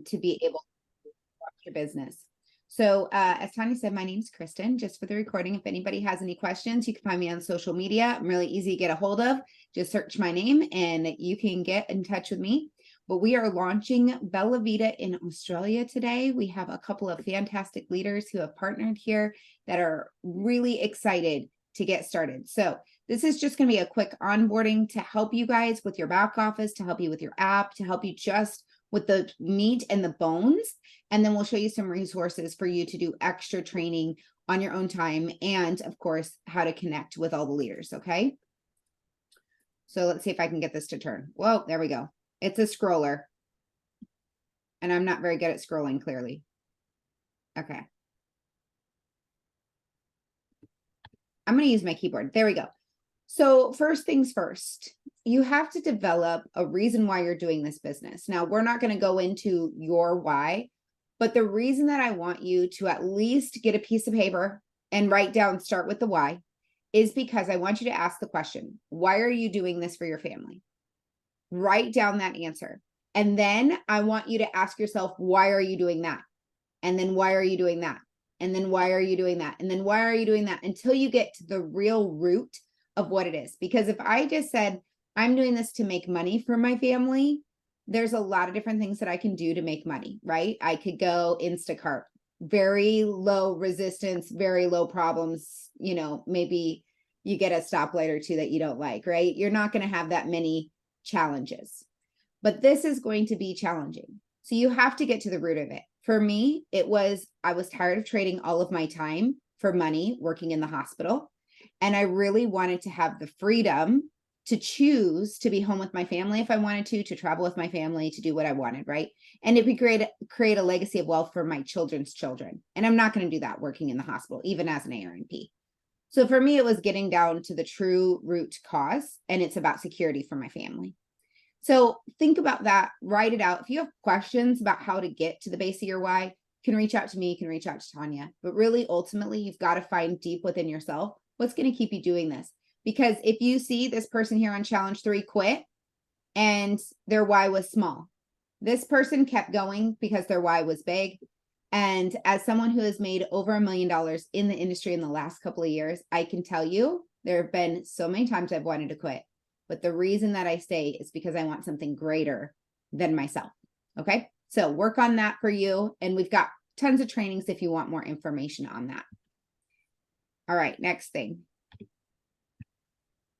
to be able to launch your business. So as Tanya said, my name's Kristen, just for the recording. If anybody has any questions, you can find me on social media. I'm really easy to get a hold of. Just search my name and you can get in touch with me. But we are launching Bella Vita in Australia today. We have a couple of fantastic leaders who have partnered here that are really excited to get started. So this is just going to be a quick onboarding to help you guys with your back office, to help you with your app, to help you just with the meat and the bones. And then we'll show you some resources for you to do extra training on your own time. And of course, how to connect with all the leaders. Okay. So let's see if I can get this to turn. Whoa, there we go. It's a scroller. And I'm not very good at scrolling clearly. Okay. I'm going to use my keyboard. There we go. So first things first, you have to develop a reason why you're doing this business. Now, we're not going to go into your why, but the reason that I want you to at least get a piece of paper and write down, start with the why, is because I want you to ask the question, why are you doing this for your family? Write down that answer. And then I want you to ask yourself, why are you doing that? And then why are you doing that? And then why are you doing that? And then why are you doing that? Until you get to the real root of what it is. Because if I just said, I'm doing this to make money for my family, there's a lot of different things that I can do to make money, right? I could go Instacart, very low resistance, very low problems. You know, maybe you get a stoplight or two that you don't like, right? You're not going to have that many challenges, but this is going to be challenging. So you have to get to the root of it. For me, I was tired of trading all of my time for money working in the hospital. And I really wanted to have the freedom to choose to be home with my family if I wanted to travel with my family, to do what I wanted, right? And if we create a legacy of wealth for my children's children. And I'm not going to do that working in the hospital, even as an ARNP. So for me, it was getting down to the true root cause, and it's about security for my family. So think about that, write it out. If you have questions about how to get to the base of your why, you can reach out to me, you can reach out to Tanya. But really, ultimately, you've got to find deep within yourself what's going to keep you doing this. Because if you see this person here on challenge 3 quit and their why was small, this person kept going because their why was big. And as someone who has made over $1 million in the industry in the last couple of years, I can tell you there have been so many times I've wanted to quit. But the reason that I stay is because I want something greater than myself. Okay. So work on that for you. And we've got tons of trainings if you want more information on that. All right. Next thing.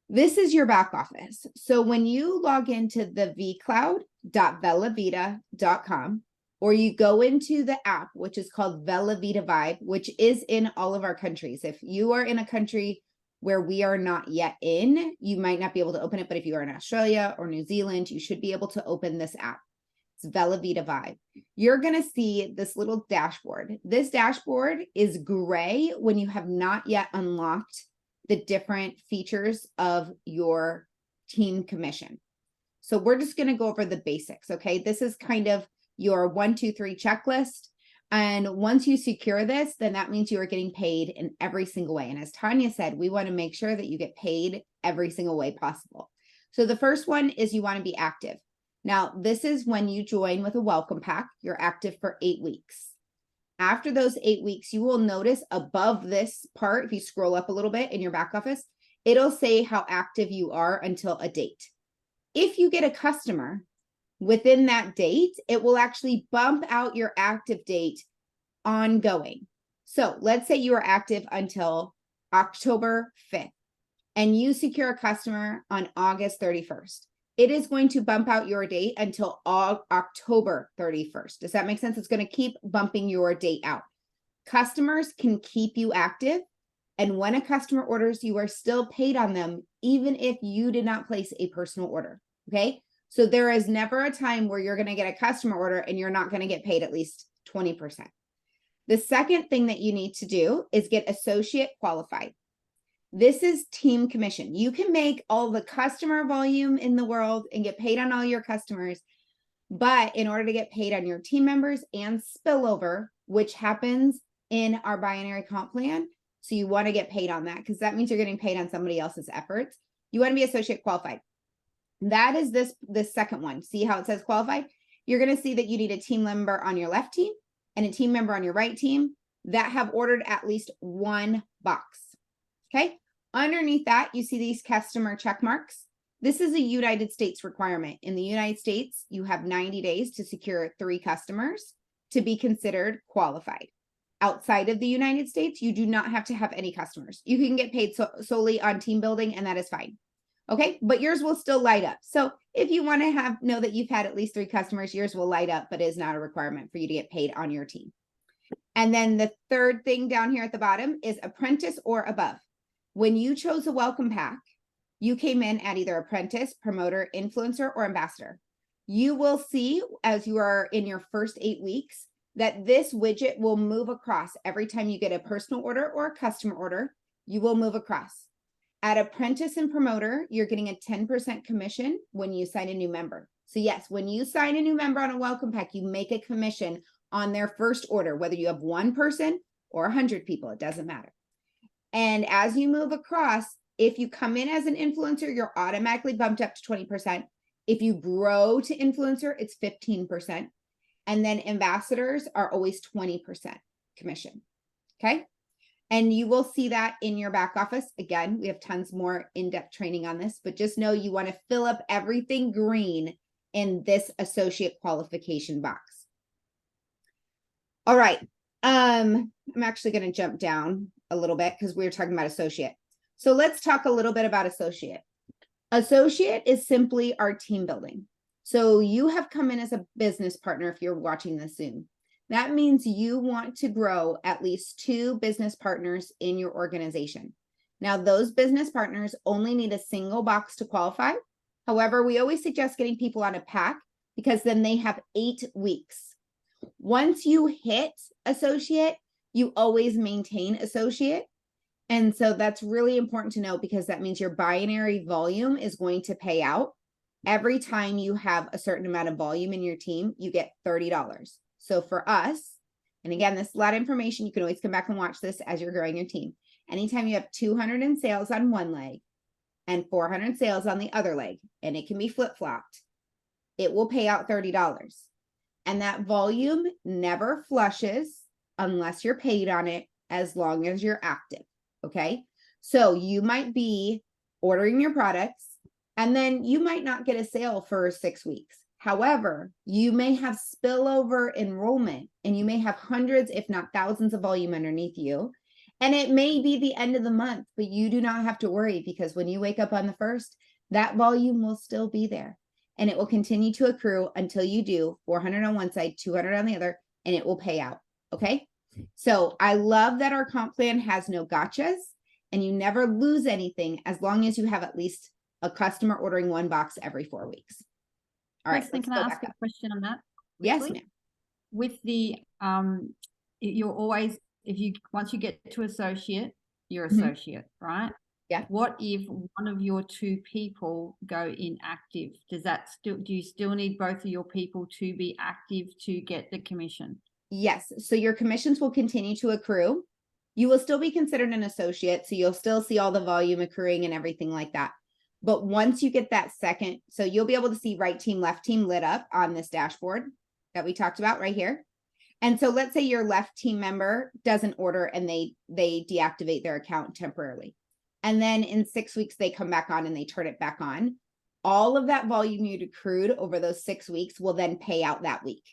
This is your back office. So when you log into the vcloud.vellavita.com, or you go into the app, which is called Vella Vita Vibe, which is in all of our countries. If you are in a country where we are not yet in, you might not be able to open it, but if you are in Australia or New Zealand, you should be able to open this app. It's Vella Vita Vibe. You're going to see this little dashboard. This dashboard is gray when you have not yet unlocked the different features of your team commission. So we're just going to go over the basics. Okay. This is kind of your 1, 2, 3 checklist. And once you secure this, then that means you are getting paid in every single way. And as Tanya said, we want to make sure that you get paid every single way possible. So the first one is you want to be active. Now, this is when you join with a welcome pack. You're active for 8 weeks. After those 8 weeks, you will notice above this part, if you scroll up a little bit in your back office, it'll say how active you are until a date. If you get a customer within that date, it will actually bump out your active date ongoing. So let's say you are active until October 5th and you secure a customer on August 31st. It is going to bump out your date until October 31st. Does that make sense? It's going to keep bumping your date out. Customers can keep you active. And when a customer orders, you are still paid on them, even if you did not place a personal order. Okay. So there is never a time where you're going to get a customer order and you're not going to get paid at least 20%. The second thing that you need to do is get associate qualified. This is team commission. You can make all the customer volume in the world and get paid on all your customers. But in order to get paid on your team members and spillover, which happens in our binary comp plan, so you want to get paid on that because that means you're getting paid on somebody else's efforts. You want to be associate qualified. That is this second one. See how it says qualified? you're going to see that you need a team member on your left team and a team member on your right team that have ordered at least one box. Okay. Underneath that, you see these customer check marks. This is a United States requirement. In the United States, you have 90 days to secure 3 customers to be considered qualified. Outside of the United States, you do not have to have any customers. You can get paid solely on team building, and that is fine. Okay, but yours will still light up. So if you want to know that you've had at least 3 customers, yours will light up, but it is not a requirement for you to get paid on your team. And then the third thing down here at the bottom is apprentice or above. When you chose a welcome pack, you came in at either apprentice, promoter, influencer, or ambassador. You will see as you are in your first 8 weeks that this widget will move across every time you get a personal order or a customer order. You will move across. At apprentice and promoter, you're getting a 10% commission when you sign a new member. So yes, when you sign a new member on a welcome pack, you make a commission on their first order, whether you have 1 person or 100 people, it doesn't matter. And as you move across, if you come in as an influencer, you're automatically bumped up to 20%. If you grow to influencer, it's 15%. And then ambassadors are always 20% commission. Okay. And you will see that in your back office. Again, we have tons more in-depth training on this, but just know you want to fill up everything green in this associate qualification box. All right. I'm actually going to jump down a little bit because we were talking about associate. So let's talk a little bit about associate. Associate is simply our team building. So you have come in as a business partner if you're watching this Zoom. That means you want to grow at least 2 business partners in your organization. Now, those business partners only need a single box to qualify. However, we always suggest getting people on a pack because then they have 8 weeks. Once you hit associate, you always maintain associate. And so that's really important to know because that means your binary volume is going to pay out. Every time you have a certain amount of volume in your team, you get $30. So for us, and again, this is a lot of information. You can always come back and watch this as you're growing your team. Anytime you have 200 in sales on one leg and 400 sales on the other leg, and it can be flip-flopped, it will pay out $30. And that volume never flushes unless you're paid on it as long as you're active. Okay. So you might be ordering your products and then you might not get a sale for 6 weeks. However, you may have spillover enrollment and you may have hundreds, if not thousands of volume underneath you. And it may be the end of the month, but you do not have to worry because when you wake up on the 1st, that volume will still be there and it will continue to accrue until you do 400 on one side, 200 on the other, and it will pay out. Okay. So I love that our comp plan has no gotchas and you never lose anything as long as you have at least a customer ordering 1 box every 4 weeks. All right. Can I ask a question on that? Yes, ma'am. With the, you're always, once you get to associate, you're associate, right? Yeah. What if one of your 2 people go inactive? Do you still need both of your people to be active to get the commission? Yes. So your commissions will continue to accrue. You will still be considered an associate. So you'll still see all the volume accruing and everything like that. But once you get that second, so you'll be able to see right team, left team lit up on this dashboard that we talked about right here. And so let's say your left team member doesn't order and they deactivate their account temporarily. And then in 6 weeks, they come back on and they turn it back on. All of that volume you'd accrued over those 6 weeks will then pay out that week.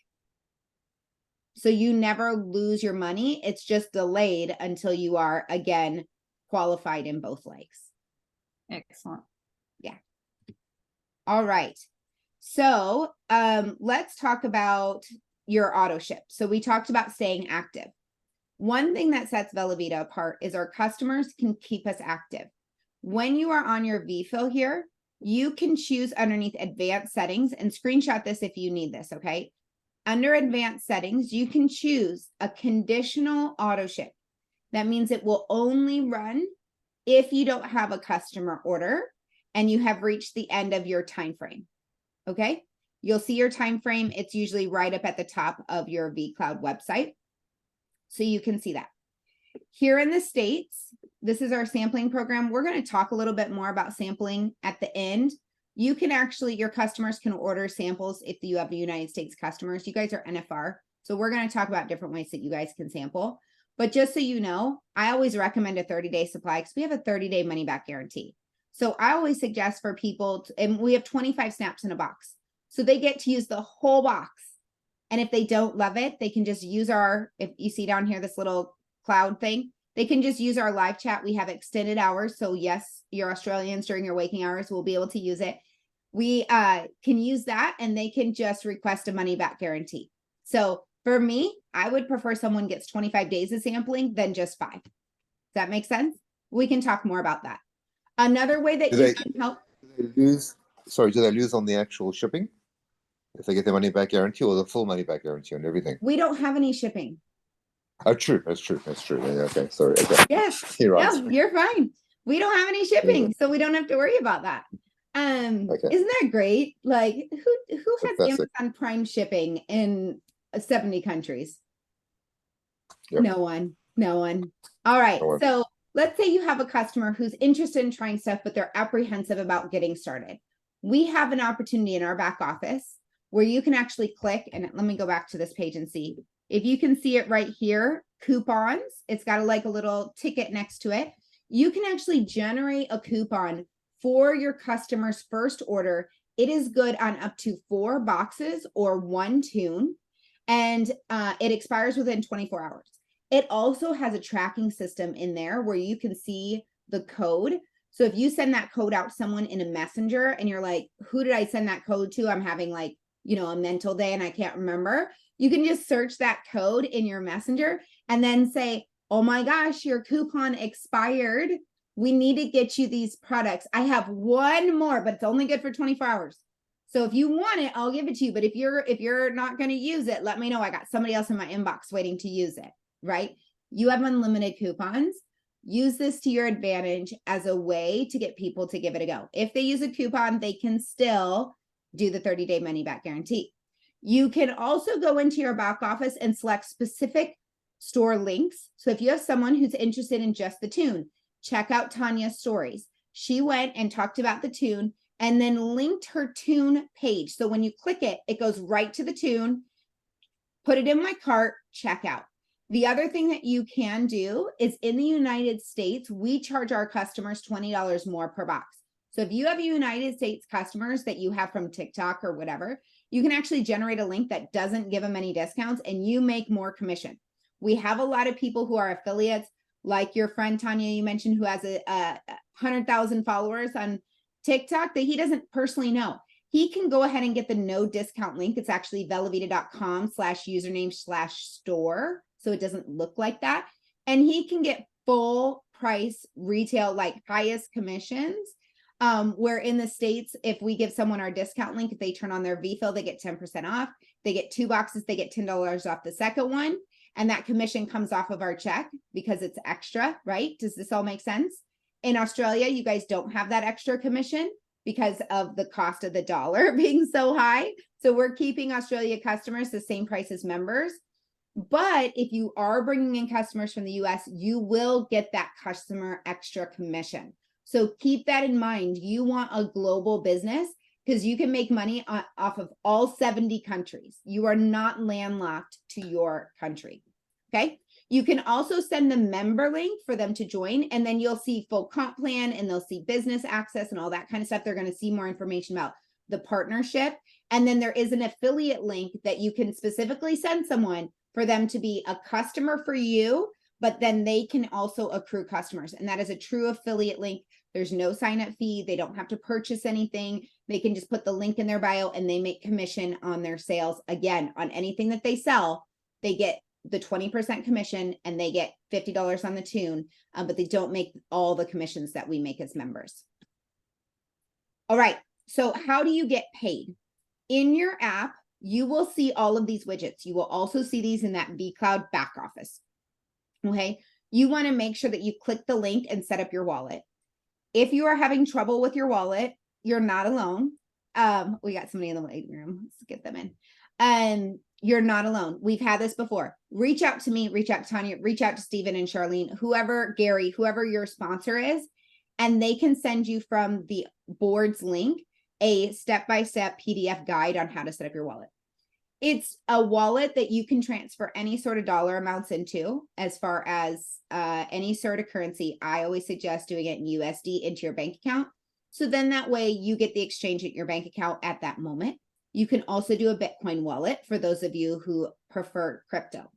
So you never lose your money. It's just delayed until you are, again, qualified in both legs. Excellent. Yeah. All right. So let's talk about your auto ship. So we talked about staying active. One thing that sets Velavita apart is our customers can keep us active. When you are on your VFill here, you can choose underneath advanced settings and screenshot this if you need this, okay? Under advanced settings, you can choose a conditional auto ship. That means it will only run if you don't have a customer order and you have reached the end of your time frame. Okay? You'll see your time frame. It's usually right up at the top of your vCloud website. So you can see that. Here in the States, this is our sampling program. We're going to talk a little bit more about sampling at the end. You can actually, your customers can order samples if you have the United States customers. You guys are NFR. So we're going to talk about different ways that you guys can sample. But just so you know, I always recommend a 30-day supply because we have a 30-day money back guarantee. So I always suggest for people, and we have 25 snaps in a box. So they get to use the whole box. And if they don't love it, they can just use if you see down here, this little cloud thing, they can just use our live chat. We have extended hours. So yes, your Australians during your waking hours will be able to use it. We can use that and they can just request a money back guarantee. So for me, I would prefer someone gets 25 days of sampling than just 5. Does that make sense? We can talk more about that. Another way that you can help. Do they lose on the actual shipping? If they get their money back guarantee or the full money back guarantee on everything? We don't have any shipping. Oh, true. That's true. Yeah, okay. Sorry. Okay. Yes. You're right. No, you're fine. We don't have any shipping, so we don't have to worry about that. Isn't that great? Like who has Fantastic. Amazon Prime shipping in 70 countries? Yep. No one. All right. No one. So let's say you have a customer who's interested in trying stuff, but they're apprehensive about getting started. We have an opportunity in our back office where you can actually click, and let me go back to this page and see. If you can see it right here, coupons, it's got a little ticket next to it. You can actually generate a coupon for your customer's first order. It is good on up to 4 boxes or 1 tune, and it expires within 24 hours. It also has a tracking system in there where you can see the code. So if you send that code out to someone in a messenger and you're like, who did I send that code to? I'm having a mental day and I can't remember. You can just search that code in your messenger and then say, oh my gosh, your coupon expired. We need to get you these products. I have 1 more, but it's only good for 24 hours. So if you want it, I'll give it to you. But if you're not going to use it, let me know. I got somebody else in my inbox waiting to use it, right? You have unlimited coupons. Use this to your advantage as a way to get people to give it a go. If they use a coupon, they can still do the 30-day money back guarantee. You can also go into your back office and select specific store links. So if you have someone who's interested in just the tune, check out Tanya's stories. She went and talked about the tune and then linked her tune page. So when you click it, it goes right to the tune, put it in my cart, check out. The other thing that you can do is in the United States, we charge our customers $20 more per box. So if you have United States customers that you have from TikTok or whatever, you can actually generate a link that doesn't give them any discounts and you make more commission. We have a lot of people who are affiliates, like your friend Tanya, you mentioned, who has a 100,000 followers on TikTok that he doesn't personally know. He can go ahead and get the no discount link. It's actually velavita.com/username/store. So it doesn't look like that. And he can get full price retail, like highest commissions. Where in the States, if we give someone our discount link, if they turn on their VFill, they get 10% off. They get 2 boxes, they get $10 off the second one. And that commission comes off of our check because it's extra, right? Does this all make sense? In Australia, you guys don't have that extra commission because of the cost of the dollar being so high. So we're keeping Australia customers the same price as members. But if you are bringing in customers from the US, you will get that customer extra commission. So keep that in mind. You want a global business because you can make money off of all 70 countries. You are not landlocked to your country. Okay. You can also send the member link for them to join, and then you'll see full comp plan and they'll see business access and all that kind of stuff. They're going to see more information about the partnership. And then there is an affiliate link that you can specifically send someone for them to be a customer for you, but then they can also accrue customers. And that is a true affiliate link. There's no sign up fee. They don't have to purchase anything. They can just put the link in their bio and they make commission on their sales. Again, on anything that they sell, they get the 20% commission and they get $50 on the tune, but they don't make all the commissions that we make as members. All right. So how do you get paid? In your app, you will see all of these widgets. You will also see these in that vCloud back office. Okay. You want to make sure that you click the link and set up your wallet. If you are having trouble with your wallet, you're not alone. We got somebody in the waiting room. Let's get them in. You're not alone. We've had this before. Reach out to me, reach out to Tanya, reach out to Stephen and Charlene, whoever, Gary, whoever your sponsor is, and they can send you from the board's link. a step-by-step PDF guide on how to set up your wallet. It's a wallet that you can transfer any sort of dollar amounts into, as far as any sort of currency. I always suggest doing it in USD into your bank account. So then that way you get the exchange at your bank account at that moment. You can also do a Bitcoin wallet for those of you who prefer crypto.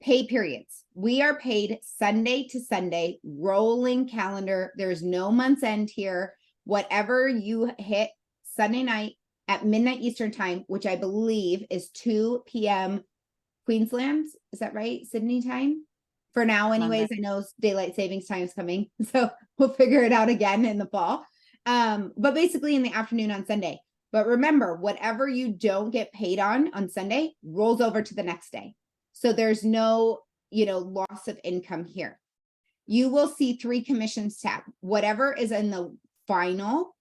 Pay periods. We are paid Sunday to Sunday, rolling calendar. There's no month's end here. Whatever you hit Sunday night at midnight Eastern time, which I believe is 2 p.m. Queensland. Is that right? Sydney time? For now, anyways, I know daylight savings time is coming, so we'll figure it out again in the fall. But basically in the afternoon on Sunday. But remember, whatever you don't get paid on Sunday rolls over to the next day. So there's no, loss of income here. You will see 3 commissions tab. Whatever is in the final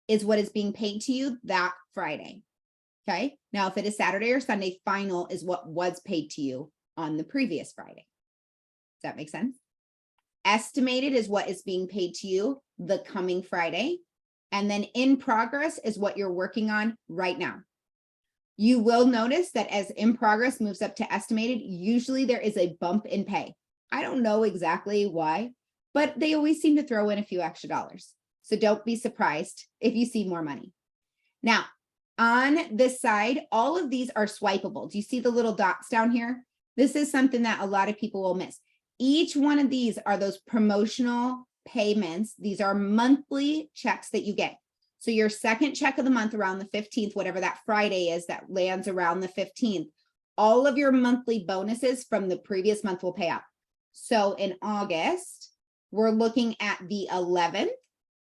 is what is being paid to you that Friday. Okay. Now, if it is Saturday or Sunday, final is what was paid to you on the previous Friday. Does that make sense? Estimated is what is being paid to you the coming Friday. And then in progress is what you're working on right now. You will notice that as in progress moves up to estimated, usually there is a bump in pay. I don't know exactly why, but they always seem to throw in a few extra dollars. So don't be surprised if you see more money. Now, on this side, all of these are swipeable. Do you see the little dots down here? This is something that a lot of people will miss. Each one of these are those promotional payments. These are monthly checks that you get. So your second check of the month around the 15th, whatever that Friday is that lands around the 15th, all of your monthly bonuses from the previous month will pay out. So in August, we're looking at the 11th.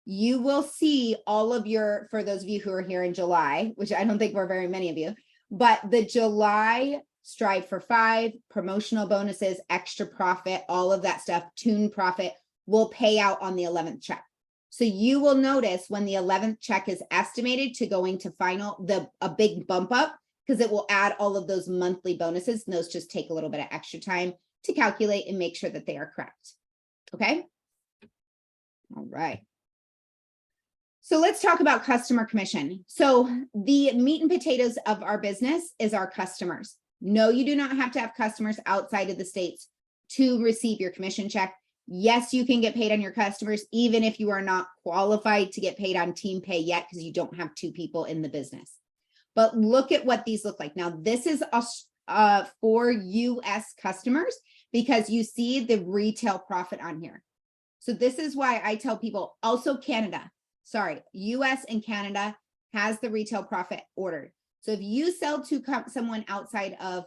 You will see all of your, for those of you who are here in July, which I don't think were very many of you, but the July Strive for 5, promotional bonuses, extra profit, all of that stuff, tune profit will pay out on the 11th check. So you will notice when the 11th check is estimated to going to final, a big bump up, because it will add all of those monthly bonuses, and those just take a little bit of extra time to calculate and make sure that they are correct. Okay. All right. So let's talk about customer commission. So the meat and potatoes of our business is our customers. No, you do not have to have customers outside of the States to receive your commission check. Yes, you can get paid on your customers, even if you are not qualified to get paid on team pay yet, because you don't have 2 people in the business. But look at what these look like. Now, this is for US customers, because you see the retail profit on here. So this is why I tell people, also Canada, sorry, US and Canada has the retail profit ordered. So if you sell to someone outside of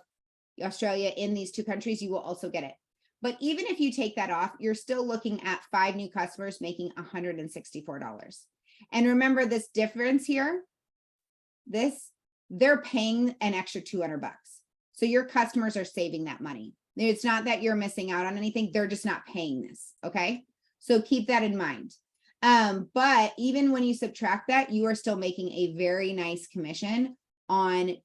Australia in these 2 countries, you will also get it. But even if you take that off, you're still looking at 5 new customers making $164. And remember this difference here, they're paying an extra $200. So your customers are saving that money. It's not that you're missing out on anything. They're just not paying this. Okay. So keep that in mind. But even when you subtract that, you are still making a very nice commission on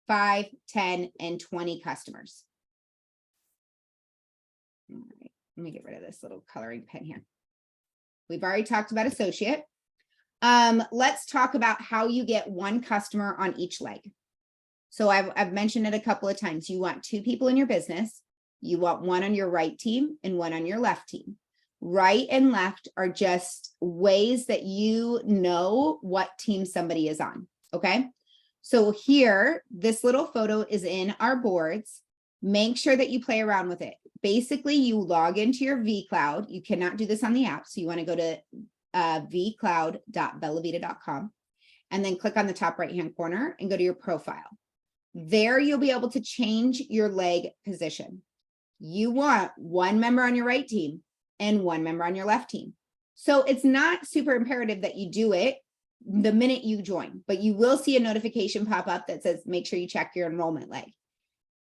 5, 10, and 20 customers. All right, let me get rid of this little coloring pen here. We've already talked about associate. Let's talk about how you get 1 customer on each leg. So I've mentioned it a couple of times. You want 2 people in your business. You want 1 on your right team and 1 on your left team. Right and left are just ways that you know what team somebody is on. Okay. So here, this little photo is in our boards. Make sure that you play around with it. Basically, you log into your vCloud. You cannot do this on the app. So you want to go to vcloud.bellavita.com and then click on the top right-hand corner and go to your profile. There, you'll be able to change your leg position. You want 1 member on your right team and 1 member on your left team. So it's not super imperative that you do it the minute you join, but you will see a notification pop up that says, make sure you check your enrollment leg.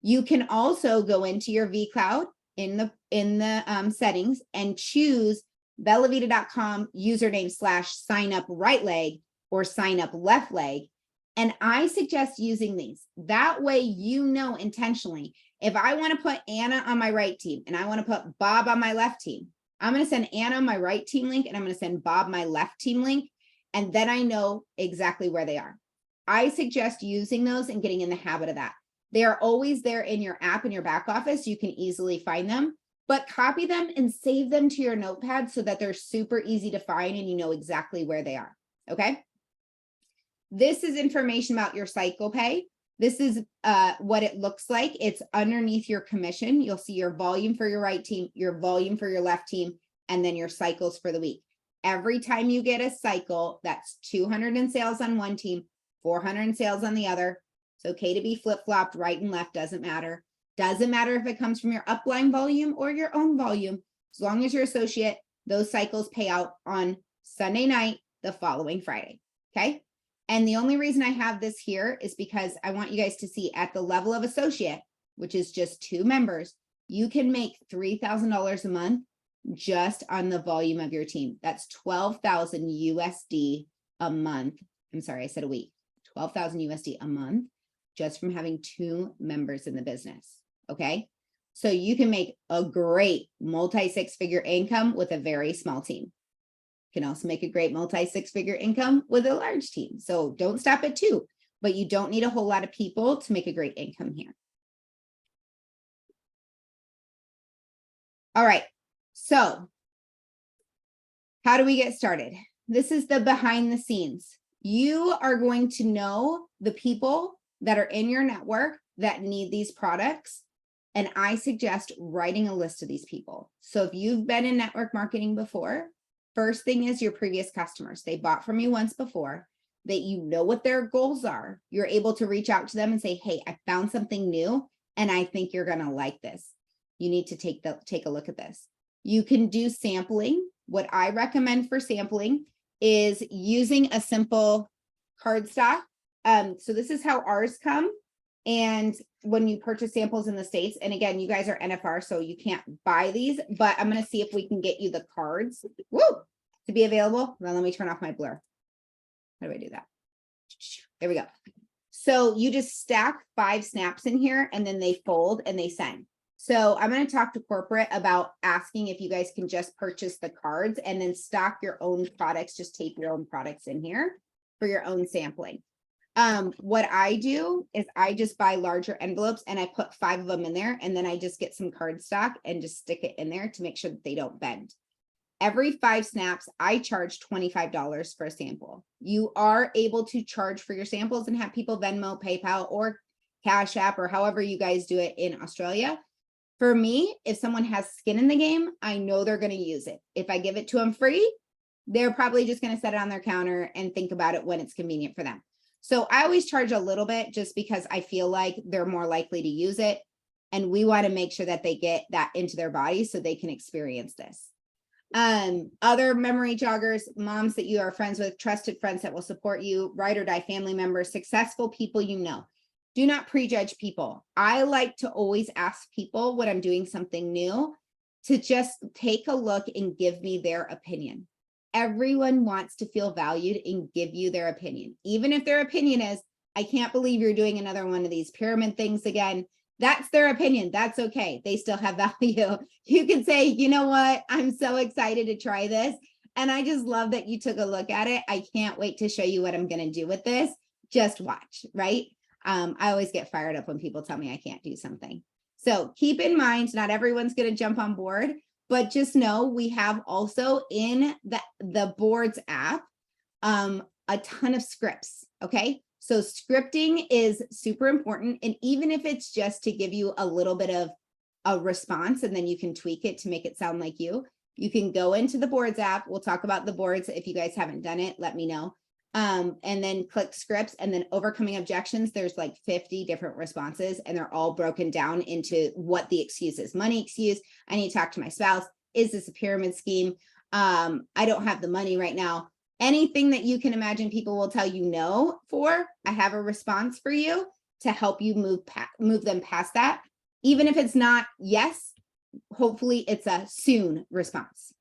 You can also go into your vCloud in the settings and choose bellavita.com username / sign up right leg or sign up left leg. And I suggest using these. That way, you know, intentionally, if I want to put Anna on my right team and I want to put Bob on my left team, I'm going to send Anna my right team link and I'm going to send Bob my left team link. And then I know exactly where they are. I suggest using those and getting in the habit of that. They are always there in your app in your back office. You can easily find them, but copy them and save them to your notepad so that they're super easy to find and you know exactly where they are. Okay. This is information about your cycle pay. This is what it looks like. It's underneath your commission. You'll see your volume for your right team, your volume for your left team, and then your cycles for the week. Every time you get a cycle, that's 200 in sales on one team, 400 in sales on the other. It's okay to be flip-flopped, right and left, doesn't matter. Doesn't matter if it comes from your upline volume or your own volume. As long as you're associate, those cycles pay out on Sunday night, the following Friday, okay? And the only reason I have this here is because I want you guys to see at the level of associate, which is just 2 members, you can make $3,000 a month just on the volume of your team. That's 12,000 USD a month. I'm sorry, I said a week. 12,000 USD a month just from having 2 members in the business. Okay. So you can make a great multi-6-figure income with a very small team. You can also make a great multi-6-figure income with a large team. So don't stop at 2, but you don't need a whole lot of people to make a great income here. All right. So how do we get started? This is the behind the scenes. You are going to know the people that are in your network that need these products. And I suggest writing a list of these people. So if you've been in network marketing before, first thing is your previous customers. They bought from you once before, that you know what their goals are. You're able to reach out to them and say, hey, I found something new and I think you're going to like this. You need to take a look at this. You can do sampling. What I recommend for sampling is using a simple cardstock. So this is how ours come. And when you purchase samples in the States, and again, you guys are NFR, so you can't buy these, but I'm going to see if we can get you the cards to be available. Now let me turn off my blur. How do I do that? There we go. So you just stack 5 snaps in here and then they fold and they send. So I'm going to talk to corporate about asking if you guys can just purchase the cards and then stock your own products, just tape your own products in here for your own sampling. What I do is I just buy larger envelopes and I put 5 of them in there, and then I just get some cardstock and just stick it in there to make sure that they don't bend. Every 5 snaps, I charge $25 for a sample. You are able to charge for your samples and have people Venmo, PayPal, or Cash App, or however you guys do it in Australia. For me, if someone has skin in the game, I know they're going to use it. If I give it to them free, they're probably just going to set it on their counter and think about it when it's convenient for them. So I always charge a little bit just because I feel like they're more likely to use it. And we want to make sure that they get that into their body so they can experience this. Other memory joggers, moms that you are friends with, trusted friends that will support you, ride or die family members, successful people you know. Do not prejudge people. I like to always ask people when I'm doing something new to just take a look and give me their opinion. Everyone wants to feel valued and give you their opinion. Even if their opinion is, I can't believe you're doing another one of these pyramid things again. That's their opinion. That's okay. They still have value. You can say, you know what? I'm so excited to try this. And I just love that you took a look at it. I can't wait to show you what I'm going to do with this. Just watch, right? I always get fired up when people tell me I can't do something. So keep in mind, not everyone's going to jump on board, but just know we have also in the boards app, a ton of scripts. Okay. So scripting is super important. And even if it's just to give you a little bit of a response and then you can tweak it to make it sound like you can go into the boards app. We'll talk about the boards. If you guys haven't done it, let me know. And then click scripts and then overcoming objections. There's like 50 different responses and they're all broken down into what the excuse is. Money excuse. I need to talk to my spouse. Is this a pyramid scheme? I don't have the money right now. Anything that you can imagine people will tell you no for, I have a response for you to help you move them past that. Even if it's not yes, hopefully it's a soon response.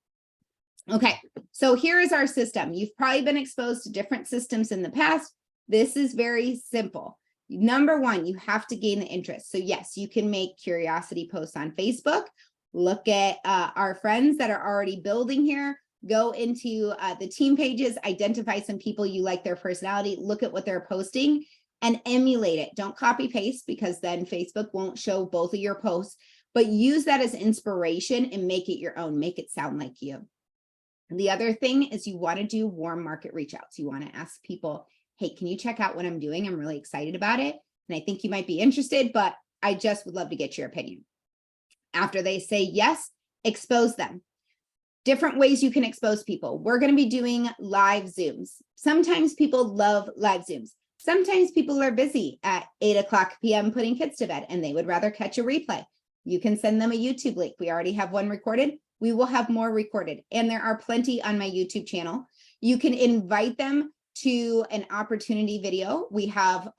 Okay, so here is our system. You've probably been exposed to different systems in the past. This is very simple. Number 1, you have to gain the interest. So yes, you can make curiosity posts on Facebook. Look at our friends that are already building here. Go into the team pages, identify some people you like their personality, look at what they're posting and emulate it. Don't copy paste because then Facebook won't show both of your posts, but use that as inspiration and make it your own, make it sound like you. The other thing is you want to do warm market reach outs. You want to ask people, hey, can you check out what I'm doing? I'm really excited about it. And I think you might be interested, but I just would love to get your opinion. After they say yes, expose them. Different ways you can expose people. We're going to be doing live Zooms. Sometimes people love live Zooms. Sometimes people are busy at 8:00 p.m. putting kids to bed and they would rather catch a replay. You can send them a YouTube link. We already have one recorded. We will have more recorded. And there are plenty on my YouTube channel. You can invite them to an opportunity video. We have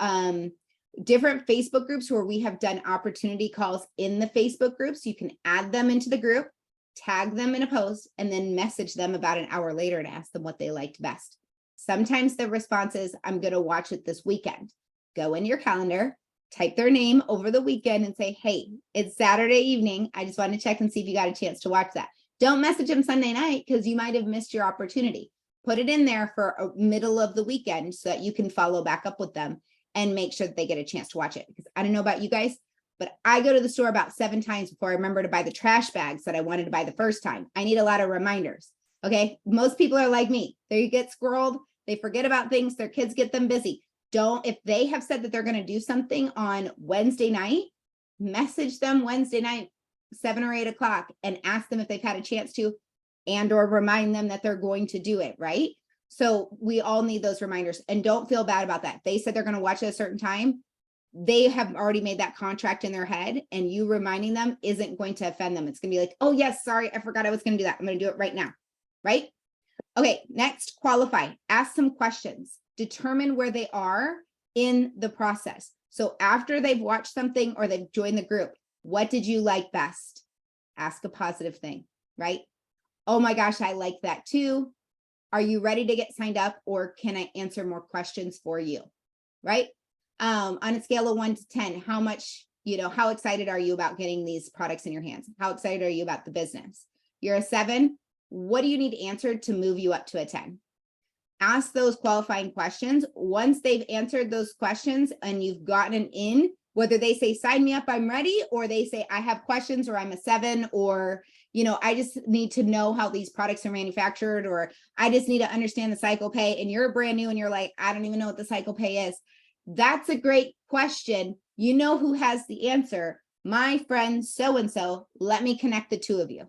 different Facebook groups where we have done opportunity calls in the Facebook groups. You can add them into the group, tag them in a post, and then message them about an hour later and ask them what they liked best. Sometimes the response is, I'm going to watch it this weekend. Go in your calendar, type their name over the weekend and say, hey, it's Saturday evening. I just wanted to check and see if you got a chance to watch that. Don't message them Sunday night because you might have missed your opportunity. Put it in there for a middle of the weekend so that you can follow back up with them and make sure that they get a chance to watch it. Because I don't know about you guys, but I go to the store about 7 times before I remember to buy the trash bags that I wanted to buy the first time. I need a lot of reminders. Okay. Most people are like me. They get squirreled. They forget about things. Their kids get them busy. If they have said that they're going to do something on Wednesday night, message them Wednesday night, 7 or 8 o'clock, and ask them if they've had a chance to, and or remind them that they're going to do it, right? So we all need those reminders, and don't feel bad about that. They said they're going to watch at a certain time. They have already made that contract in their head, and you reminding them isn't going to offend them. It's going to be like, oh yes, sorry, I forgot I was going to do that. I'm going to do it right now, right? Okay, next, qualify. Ask some questions. Determine where they are in the process. So after they've watched something or they've joined the group, what did you like best? Ask a positive thing, right? Oh my gosh, I like that too. Are you ready to get signed up, or can I answer more questions for you? Right? On a scale of 1 to 10, how much, how excited are you about getting these products in your hands? How excited are you about the business? You're a 7. What do you need answered to move you up to a 10? Ask those qualifying questions. Once they've answered those questions and you've gotten an in, whether they say, sign me up, I'm ready, or they say, I have questions, or I'm a 7, or, I just need to know how these products are manufactured, or I just need to understand the cycle pay, and you're brand new and you're like, I don't even know what the cycle pay is. That's a great question. You know who has the answer. My friend so-and-so, let me connect the two of you.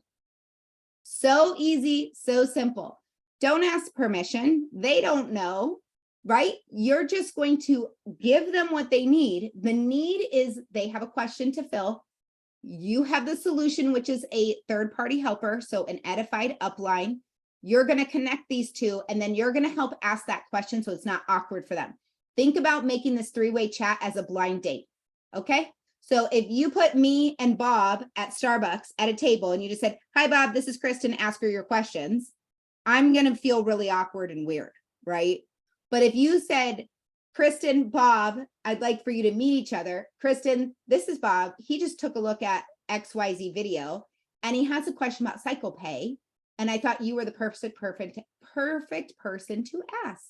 So easy, so simple. Don't ask permission. They don't know, right? You're just going to give them what they need. The need is they have a question to fill. You have the solution, which is a third-party helper, so an edified upline. You're going to connect these two, and then you're going to help ask that question so it's not awkward for them. Think about making this 3-way chat as a blind date, okay? So if you put me and Bob at Starbucks at a table and you just said, hi, Bob, this is Kristen, ask her your questions, I'm going to feel really awkward and weird, right? But if you said, Kristen, Bob, I'd like for you to meet each other. Kristen, this is Bob. He just took a look at XYZ video and he has a question about cycle pay. And I thought you were the perfect person to ask.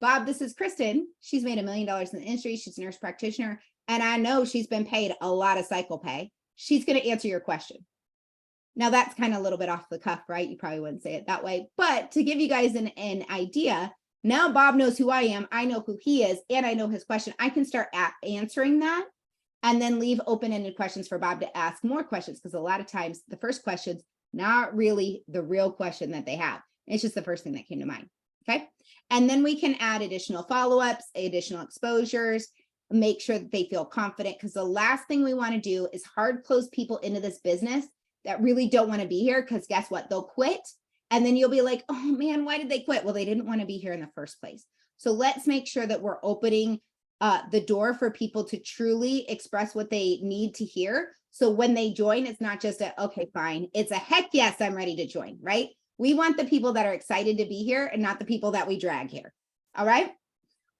Bob, this is Kristen. She's made $1 million in the industry. She's a nurse practitioner. And I know she's been paid a lot of cycle pay. She's going to answer your question. Now that's kind of a little bit off the cuff, right? You probably wouldn't say it that way, but to give you guys an idea, now Bob knows who I am. I know who he is, and I know his question. I can start answering that and then leave open-ended questions for Bob to ask more questions, because a lot of times the first question's not really the real question that they have. It's just the first thing that came to mind, okay? And then we can add additional follow-ups, additional exposures, make sure that they feel confident, because the last thing we want to do is hard close people into this business that really don't want to be here, because guess what? They'll quit. And then you'll be like, oh man, why did they quit? Well, they didn't want to be here in the first place. So let's make sure that we're opening the door for people to truly express what they need to hear. So when they join, it's not just a, okay, fine. It's a heck yes, I'm ready to join, right? We want the people that are excited to be here and not the people that we drag here. All right.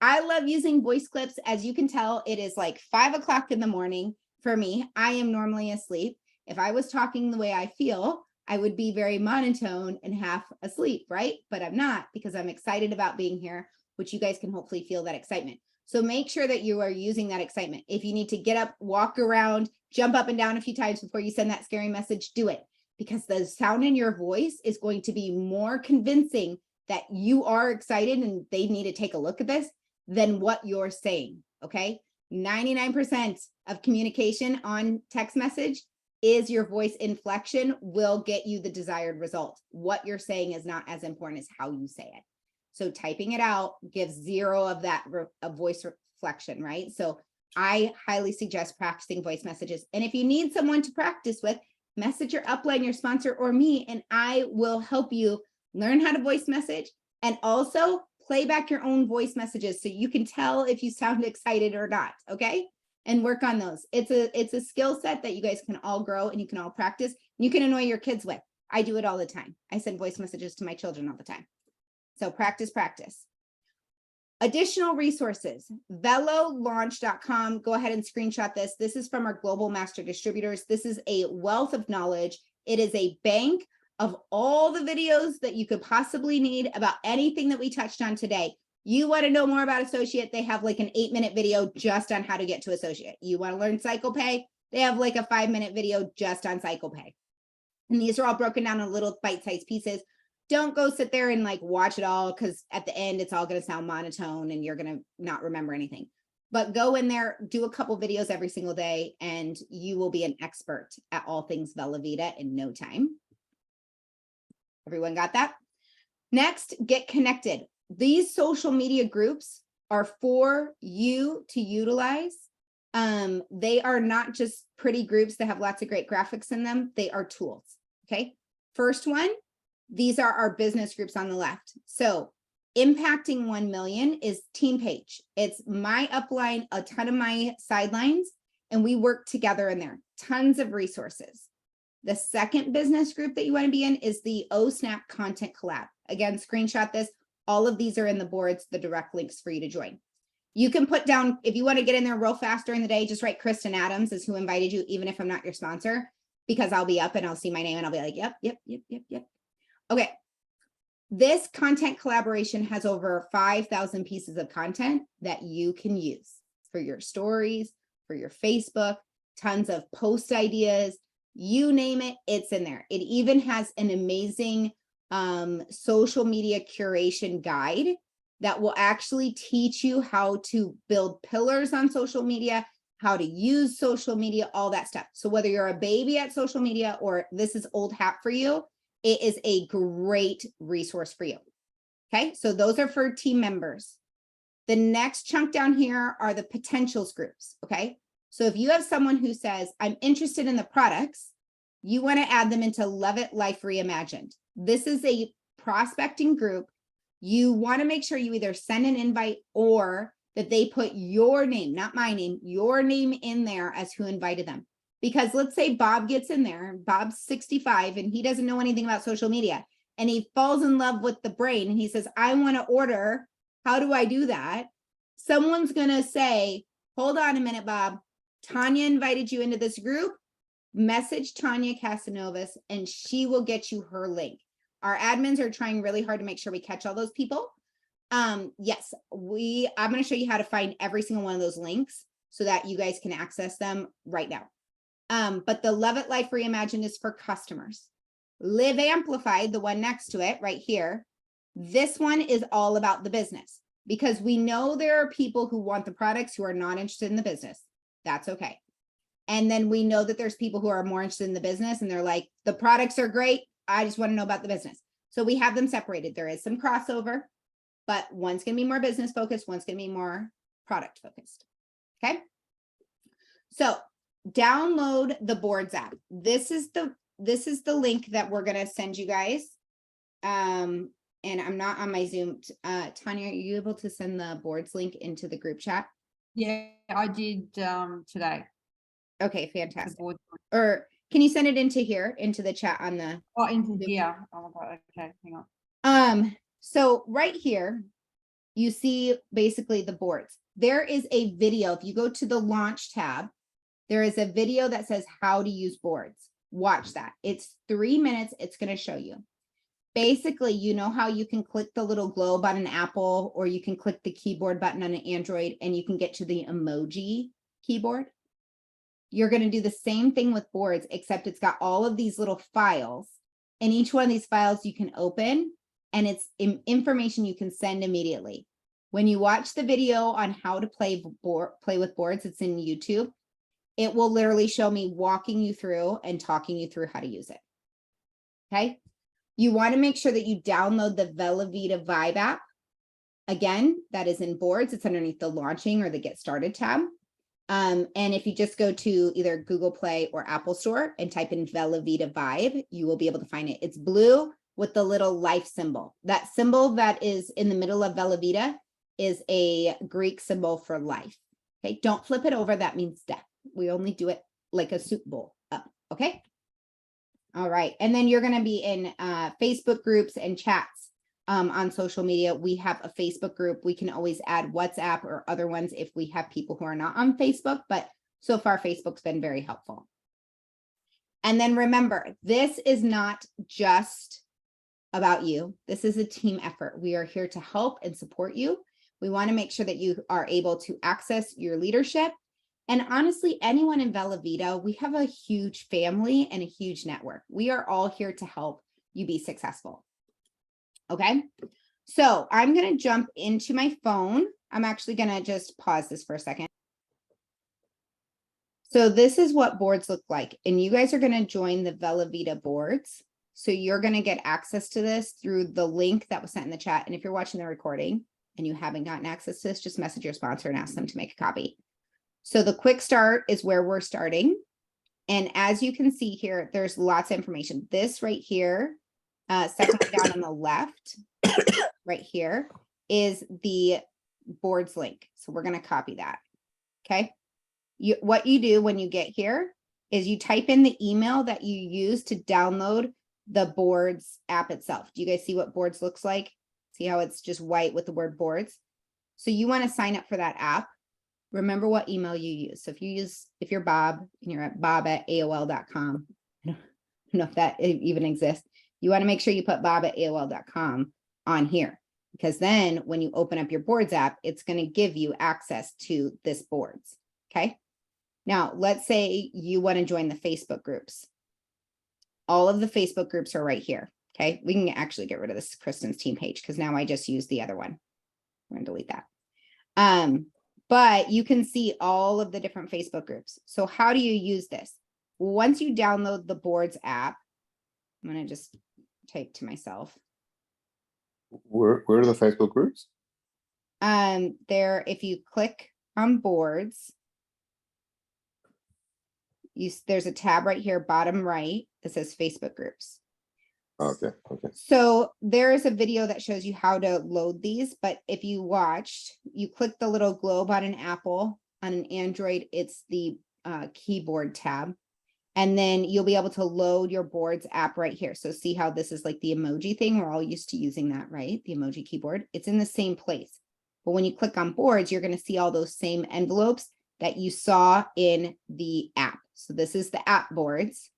I love using voice clips. As you can tell, it is like 5 o'clock in the morning for me. I am normally asleep. If I was talking the way I feel, I would be very monotone and half asleep, right? But I'm not, because I'm excited about being here, which you guys can hopefully feel that excitement. So make sure that you are using that excitement. If you need to get up, walk around, jump up and down a few times before you send that scary message, do it, because the sound in your voice is going to be more convincing that you are excited and they need to take a look at this than what you're saying. Okay. 99% of communication on text message is your voice inflection will get you the desired result. What you're saying is not as important as how you say it. So typing it out gives zero of that voice reflection, right? So I highly suggest practicing voice messages. And if you need someone to practice with, message your upline, your sponsor, or me, and I will help you learn how to voice message and also play back your own voice messages so you can tell if you sound excited or not, okay? And work on those. It's a skill set that you guys can all grow and you can all practice. You can annoy your kids with. I do it all the time. I send voice messages to my children all the time. So practice, practice. Additional resources, velolaunch.com. Go ahead and screenshot this. This is from our global master distributors. This is a wealth of knowledge. It is a bank of all the videos that you could possibly need about anything that we touched on today. You want to know more about associate, they have like an 8-minute video just on how to get to associate. You want to learn cycle pay, they have like a 5-minute video just on cycle pay. And these are all broken down in little bite-sized pieces. Don't go sit there and like watch it all, because at the end it's all going to sound monotone and you're going to not remember anything. But go in there, do a couple videos every single day, and you will be an expert at all things Vela Vita in no time. Everyone got that? Next, get connected. These social media groups are for you to utilize. They are not just pretty groups that have lots of great graphics in them. They are tools. Okay. First one, these are our business groups on the left. So impacting 1 million is team page. It's my upline, a ton of my sidelines, and we work together in there. Tons of resources. The second business group that you want to be in is the OSNAP Content Collab. Again, screenshot this. All of these are in the boards, the direct links for you to join. You can put down, if you want to get in there real fast during the day, just write Kristen Adams is who invited you, even if I'm not your sponsor, because I'll be up and I'll see my name and I'll be like, yep. Okay. This content collaboration has over 5,000 pieces of content that you can use for your stories, for your Facebook, tons of post ideas, you name it, it's in there. It even has an amazing social media curation guide that will actually teach you how to build pillars on social media, how to use social media, all that stuff. So whether you're a baby at social media or this is old hat for you, it is a great resource for you. Okay, so those are for team members. The next chunk down here are the potentials groups. Okay, so if you have someone who says, I'm interested in the products, you want to add them into Love It Life Reimagined. This is a prospecting group. You want to make sure you either send an invite or that they put your name, not my name, your name in there as who invited them. Because let's say Bob gets in there, Bob's 65 and he doesn't know anything about social media and he falls in love with the brain and he says, I want to order. How do I do that? Someone's going to say, hold on a minute, Bob. Tanya invited you into this group. Message Tanya Casanovas and she will get you her link. Our admins are trying really hard to make sure we catch all those people. Yes, I'm going to show you how to find every single one of those links so that you guys can access them right now. But the Love It Life Reimagined is for customers. Live Amplified, the one next to it right here. This one is all about the business because we know there are people who want the products who are not interested in the business. That's okay. And then we know that there's people who are more interested in the business and they're like, the products are great. I just want to know about the business. So we have them separated. There is some crossover, but one's going to be more business focused. One's going to be more product focused. Okay. So download the boards app. This is the link that we're going to send you guys. And I'm not on my Zoom. Tanya, are you able to send the boards link into the group chat? Yeah, I did today. Okay, fantastic. Or can you send it into here, into the chat on the? Oh, into here. Oh my God. Okay, hang on. So right here, you see basically the boards. There is a video. If you go to the launch tab, there is a video that says how to use boards. Watch that. It's 3 minutes. It's going to show you. Basically, you know how you can click the little globe on an Apple, or you can click the keyboard button on an Android and you can get to the emoji keyboard. You're going to do the same thing with boards, except it's got all of these little files, and each one of these files you can open, and it's information you can send immediately. When you watch the video on how to play with boards, it's in YouTube. It will literally show me walking you through and talking you through how to use it. Okay. You want to make sure that you download the Velavita Vibe app. Again, that is in boards. It's underneath the launching or the get started tab. And if you just go to either Google Play or Apple Store and type in Velavita Vibe, you will be able to find it. It's blue with the little life symbol. That symbol that is in the middle of Velavita is a Greek symbol for life. Okay, don't flip it over. That means death. We only do it like a soup bowl up. Okay. All right. And then you're going to be in Facebook groups and chats on social media. We have a Facebook group. We can always add WhatsApp or other ones if we have people who are not on Facebook, but so far Facebook's been very helpful. And then remember, this is not just about you. This is a team effort. We are here to help and support you. We want to make sure that you are able to access your leadership. And honestly, anyone in Velavita, we have a huge family and a huge network. We are all here to help you be successful. Okay, so I'm going to jump into my phone. I'm actually going to just pause this for a second. So this is what boards look like. And you guys are going to join the Velavita boards. So you're going to get access to this through the link that was sent in the chat. And if you're watching the recording and you haven't gotten access to this, just message your sponsor and ask them to make a copy. So the quick start is where we're starting. And as you can see here, there's lots of information. This right here, second one down on the left, right here, is the boards link. So we're going to copy that. Okay. What you do when you get here is you type in the email that you use to download the boards app itself. Do you guys see what boards looks like? See how it's just white with the word boards? So you want to sign up for that app. Remember what email you use. So if you're Bob and you're at bob@aol.com, I don't know if that even exists. You want to make sure you put bob@aol.com on here, because then when you open up your boards app, it's going to give you access to this boards. Okay. Now let's say you want to join the Facebook groups. All of the Facebook groups are right here. Okay. We can actually get rid of this Kristen's team page because now I just used the other one. We're going to delete that. But you can see all of the different Facebook groups. So how do you use this? Once you download the boards app, I'm going to just type to myself. Where are the Facebook groups? There, if you click on boards, there's a tab right here, bottom right, that says Facebook groups. Okay. So there is a video that shows you how to load these, but if you watched, you click the little globe on an Apple, on an Android, it's the keyboard tab. And then you'll be able to load your boards app right here. So see how this is like the emoji thing. We're all used to using that, right? The emoji keyboard. It's in the same place. But when you click on boards, you're going to see all those same envelopes that you saw in the app. So this is the app boards.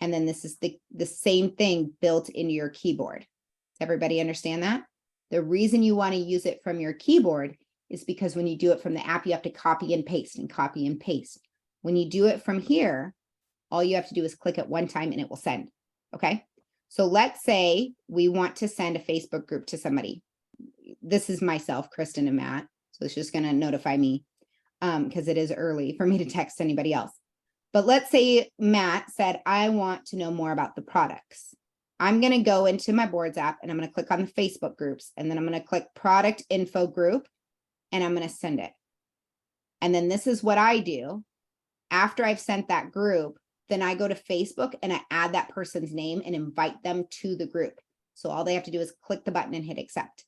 And then this is the same thing built into your keyboard. Does everybody understand that? The reason you want to use it from your keyboard is because when you do it from the app, you have to copy and paste and copy and paste. When you do it from here, all you have to do is click it one time and it will send. Okay. So let's say we want to send a Facebook group to somebody. This is myself, Kristen and Matt. So it's just going to notify me because it is early for me to text anybody else. But let's say Matt said, I want to know more about the products. I'm going to go into my boards app and I'm going to click on the Facebook groups, and then I'm going to click product info group and I'm going to send it. And then this is what I do. After I've sent that group, then I go to Facebook and I add that person's name and invite them to the group. So all they have to do is click the button and hit accept.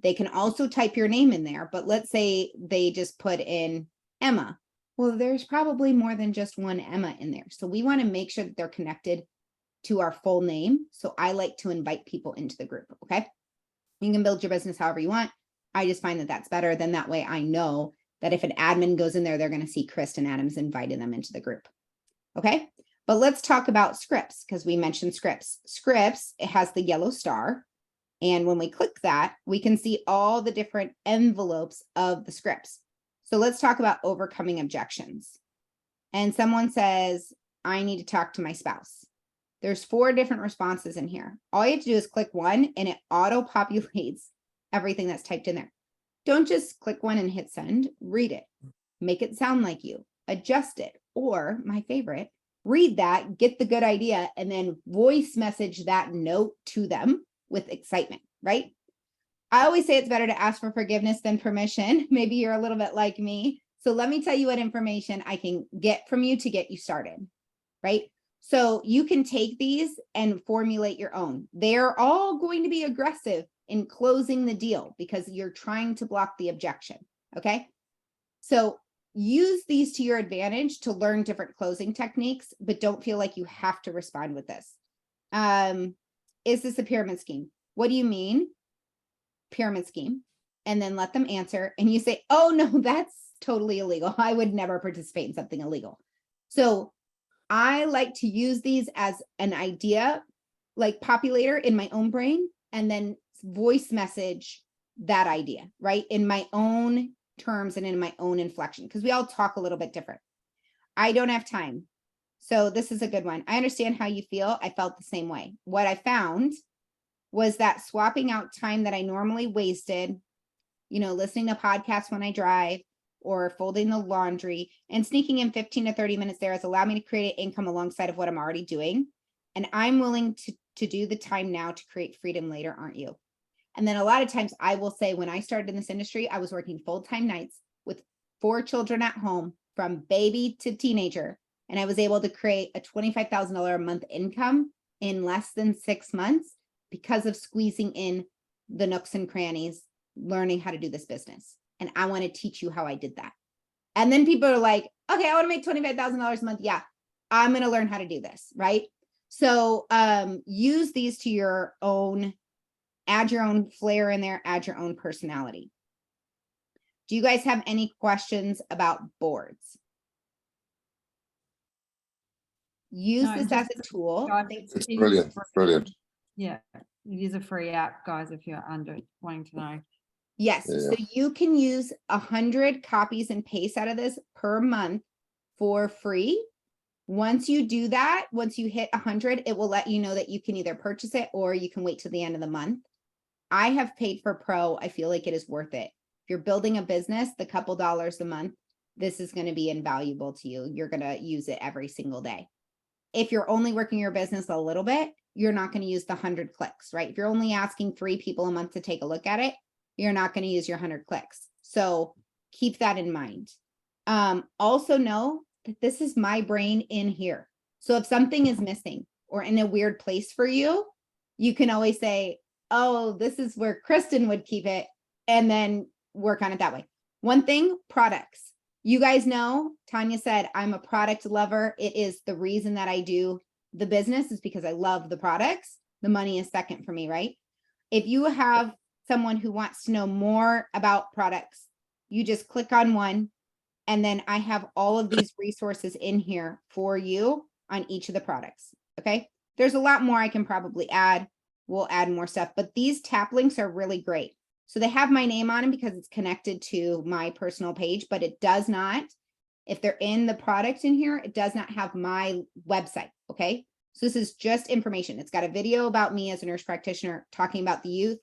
They can also type your name in there, but let's say they just put in Emma. Well, there's probably more than just one Emma in there. So we want to make sure that they're connected to our full name. So I like to invite people into the group. Okay. You can build your business however you want. I just find that that's better. Then that way I know that if an admin goes in there, they're going to see Kristen Adams invited them into the group. Okay. But let's talk about scripts because we mentioned scripts. Scripts, it has the yellow star. And when we click that, we can see all the different envelopes of the scripts. So let's talk about overcoming objections. And someone says, I need to talk to my spouse. There's 4 different responses in here. All you have to do is click one and it auto populates everything that's typed in there. Don't just click one and hit send, read it, make it sound like you, adjust it, or my favorite, read that, get the good idea, and then voice message that note to them with excitement, right? I always say it's better to ask for forgiveness than permission. Maybe you're a little bit like me. So let me tell you what information I can get from you to get you started, right? So you can take these and formulate your own. They're all going to be aggressive in closing the deal because you're trying to block the objection, okay? So use these to your advantage to learn different closing techniques, but don't feel like you have to respond with this. Is this a pyramid scheme? What do you mean? Pyramid scheme. And then let them answer. And you say, oh no, that's totally illegal. I would never participate in something illegal. So I like to use these as an idea, like populator in my own brain, and then voice message that idea, right? In my own terms and in my own inflection, because we all talk a little bit different. I don't have time. So this is a good one. I understand how you feel. I felt the same way. What I found was that swapping out time that I normally wasted, listening to podcasts when I drive or folding the laundry and sneaking in 15 to 30 minutes there has allowed me to create income alongside of what I'm already doing. And I'm willing to do the time now to create freedom later, aren't you? And then a lot of times I will say when I started in this industry, I was working full-time nights with 4 children at home from baby to teenager. And I was able to create a $25,000 a month income in less than 6 months because of squeezing in the nooks and crannies, learning how to do this business. And I want to teach you how I did that. And then people are like, okay, I want to make $25,000 a month. Yeah, I'm going to learn how to do this, right? So use these to your own, add your own flair in there, add your own personality. Do you guys have any questions about boards? Use No, this as a tool. guys, It's brilliant, brilliant. Yeah, it is a free app, guys, if you're wanting to know. Yes, Yeah. so you can use 100 copies and paste out of this per month for free. Once you do that, once you hit 100, it will let you know that you can either purchase it or you can wait till the end of the month. I have paid for Pro. I feel like it is worth it. If you're building a business, the couple dollars a month, this is going to be invaluable to you. You're going to use it every single day. If you're only working your business a little bit, you're not going to use the 100 clicks, right? If you're only asking 3 people a month to take a look at it, you're not going to use your 100 clicks. So keep that in mind. Also know that this is my brain in here. So if something is missing or in a weird place for you, you can always say, oh, this is where Kristen would keep it, and then work on it that way. One thing, products. You guys know, Tanya said, I'm a product lover. It is the reason that I do the business is because I love the products. The money is second for me, right? If you have someone who wants to know more about products, you just click on one, and then I have all of these resources in here for you on each of the products, okay? There's a lot more I can probably add. We'll add more stuff, but these tap links are really great. So they have my name on them because it's connected to my personal page, but it does not, if they're in the product in here, it does not have my website, okay? So this is just information. It's got a video about me as a nurse practitioner talking about the youth,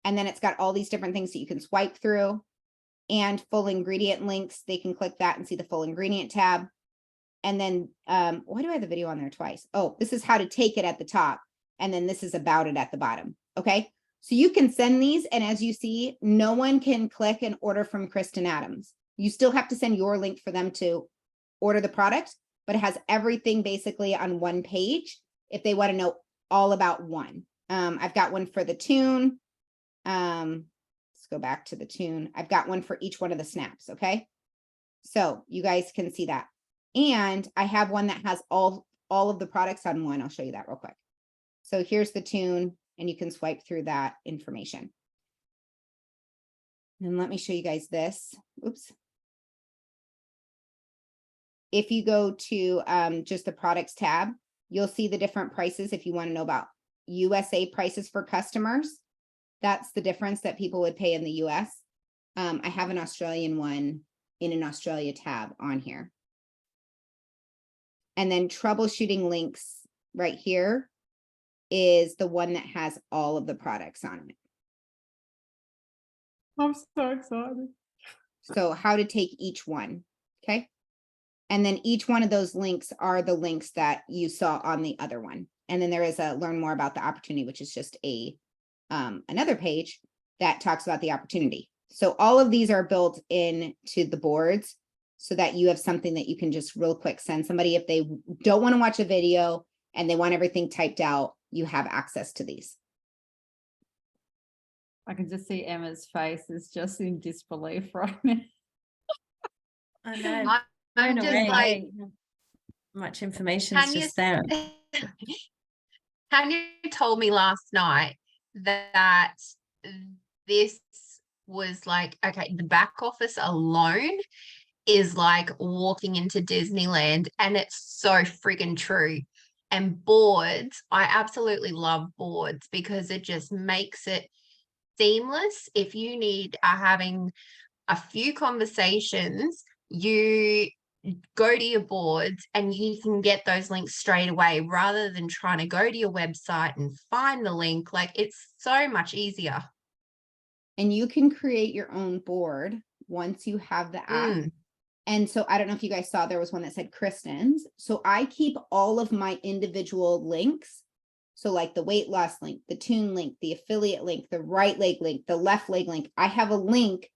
and then it's got all these different things that you can swipe through and full ingredient links. They can click that and see the full ingredient tab. And then, why do I have the video on there twice? Oh, this is how to take it at the top. And then this is about it at the bottom. Okay. So you can send these. And as you see, no one can click and order from Kristen Adams. You still have to send your link for them to order the product, but it has everything basically on one page if they want to know all about one. I've got one for the tune. Let's go back to the tune. I've got one for each one of the snaps. Okay. So you guys can see that. And I have one that has all of the products on one. I'll show you that real quick. So here's the tune, and you can swipe through that information. And let me show you guys this. Oops. if you go to just the products tab, you'll see the different prices. If you want to know about USA prices for customers, that's the difference that people would pay in the US. I have an Australian one in an Australia tab on here. And then troubleshooting links right here is the one that has all of the products on it. I'm so excited. So how to take each one, okay? And then each one of those links are the links that you saw on the other one. And then there is a learn more about the opportunity, which is just a another page that talks about the opportunity. So all of these are built into the boards so that you have something that you can just real quick send somebody if they don't want to watch a video and they want everything typed out, you have access to these. I can just see Emma's face is just in disbelief right now. I know. I'm blown just away. like, Much information is Tanya, just there. Tanya told me last night that this was like, okay, the back office alone is like walking into Disneyland, and it's so friggin' true. And boards, I absolutely love boards because it just makes it seamless. If you need having a few conversations, you go to your boards and you can get those links straight away rather than trying to go to your website and find the link. Like, it's so much easier. And you can create your own board once you have the app. And so I don't know if you guys saw, there was one that said Kristen's. So I keep all of my individual links. So like the weight loss link, the tune link, the affiliate link, the right leg link, the left leg link. I have a link.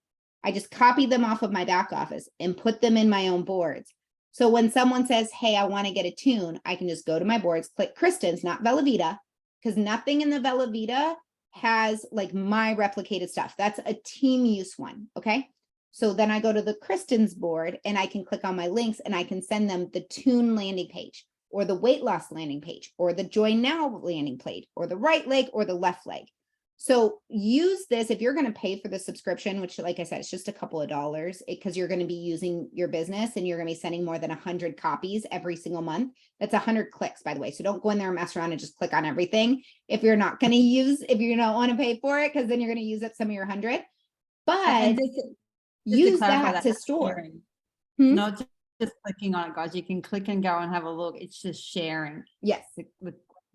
I just copy them off of my back office and put them in my own boards. So when someone says, hey, I want to get a tune, I can just go to my boards, click Kristen's, not Velavita, because nothing in the Velavita has like my replicated stuff. That's a team use one. Okay. So then I go to the Kristen's board and I can click on my links and I can send them the tune landing page or the weight loss landing page or the join now landing page or the right leg or the left leg. So use this if you're going to pay for the subscription, which like I said, it's just a couple of dollars because you're going to be using your business and you're going to be sending more than 100 copies every single month. That's 100 clicks, by the way. So don't go in there and mess around and just click on everything. If you're not going to use, if you don't want to pay for it, because then you're going to use up some of your 100, but use that to store. Sharing. Hmm? Not just clicking on it, guys. You can click and go and have a look. It's just sharing. Yes.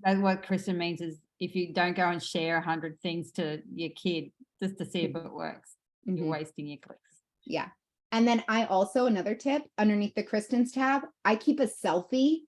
That's what Kristen means is if you don't go and share 100 things to your kid just to see if it works, you're wasting your clicks. Yeah. And then I also, another tip underneath the Kristen's tab, I keep a selfie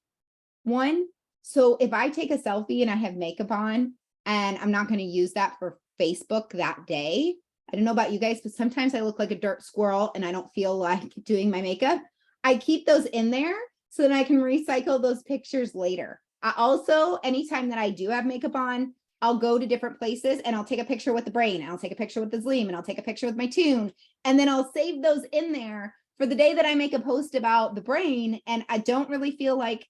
one. So if I take a selfie and I have makeup on and I'm not going to use that for Facebook that day, I don't know about you guys, but sometimes I look like a dirt squirrel and I don't feel like doing my makeup. I keep those in there so that I can recycle those pictures later. I also, anytime that I do have makeup on, I'll go to different places and I'll take a picture with the brain, and I'll take a picture with the Zleam, and I'll take a picture with my tune. And then I'll save those in there for the day that I make a post about the brain. And I don't really feel like,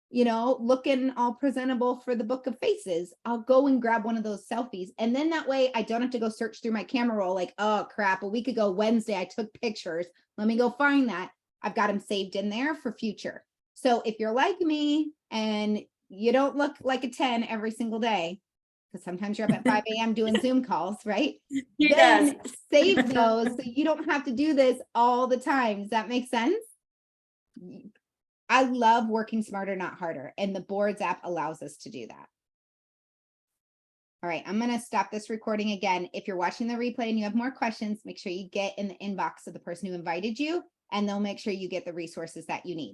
you know, looking all presentable for the book of faces. I'll go and grab one of those selfies. And then that way I don't have to go search through my camera roll like, oh crap, a week ago, Wednesday, I took pictures. Let me go find that. I've got them saved in there for future. So if you're like me and you don't look like a 10 every single day, because sometimes you're up at 5 a.m. doing Zoom calls, right? Then save those so you don't have to do this all the time. Does that make sense? I love working smarter, not harder. And the boards app allows us to do that. All right, I'm going to stop this recording again. If you're watching the replay and you have more questions, make sure you get in the inbox of the person who invited you, and they'll make sure you get the resources that you need.